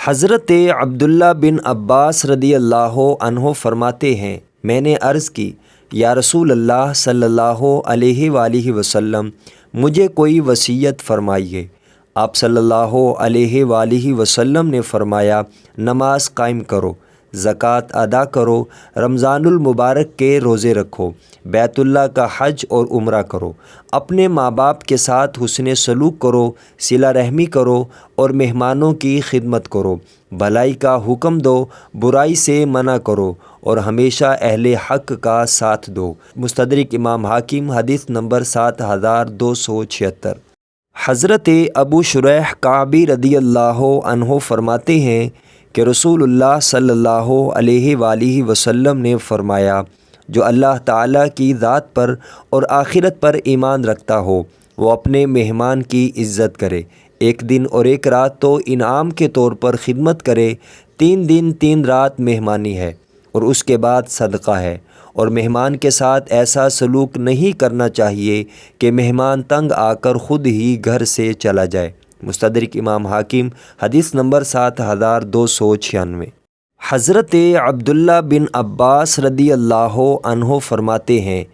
حضرت عبداللہ بن عباس رضی اللہ عنہ فرماتے ہیں، میں نے عرض کی، یا رسول اللہ صلی اللہ علیہ وآلہ وسلم، مجھے کوئی وصیت فرمائیے۔ آپ صلی اللہ علیہ وآلہ وسلم نے فرمایا، نماز قائم کرو، زکوٰۃ ادا کرو، رمضان المبارک کے روزے رکھو، بیت اللہ کا حج اور عمرہ کرو، اپنے ماں باپ کے ساتھ حسن سلوک کرو، صلہ رحمی کرو اور مہمانوں کی خدمت کرو، بھلائی کا حکم دو، برائی سے منع کرو اور ہمیشہ اہل حق کا ساتھ دو۔ مستدرک امام حاکم، حدیث نمبر 7276۔ حضرت ابو شریح کعبی رضی اللہ عنہ فرماتے ہیں کہ رسول اللہ صلی اللہ علیہ وآلہ وسلم نے فرمایا، جو اللہ تعالیٰ کی ذات پر اور آخرت پر ایمان رکھتا ہو وہ اپنے مہمان کی عزت کرے، ایک دن اور ایک رات تو انعام کے طور پر خدمت کرے، 3 دن 3 رات مہمانی ہے اور اس کے بعد صدقہ ہے، اور مہمان کے ساتھ ایسا سلوک نہیں کرنا چاہیے کہ مہمان تنگ آ کر خود ہی گھر سے چلا جائے۔ مستدرک امام حاکم، حدیث نمبر 7296۔ حضرت عبداللہ بن عباس رضی اللہ عنہ فرماتے ہیں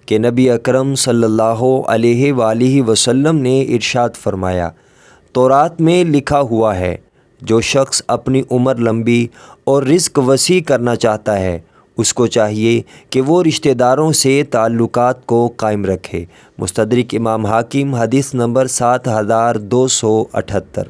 کہ نبی اکرم صلی اللہ علیہ وآلہ وسلم نے ارشاد فرمایا، تورات میں لکھا ہوا ہے، جو شخص اپنی عمر لمبی اور رزق وسیع کرنا چاہتا ہے اس کو چاہیے کہ وہ رشتہ داروں سے تعلقات کو قائم رکھے۔ مستدرک امام حاکم، حدیث نمبر 7278۔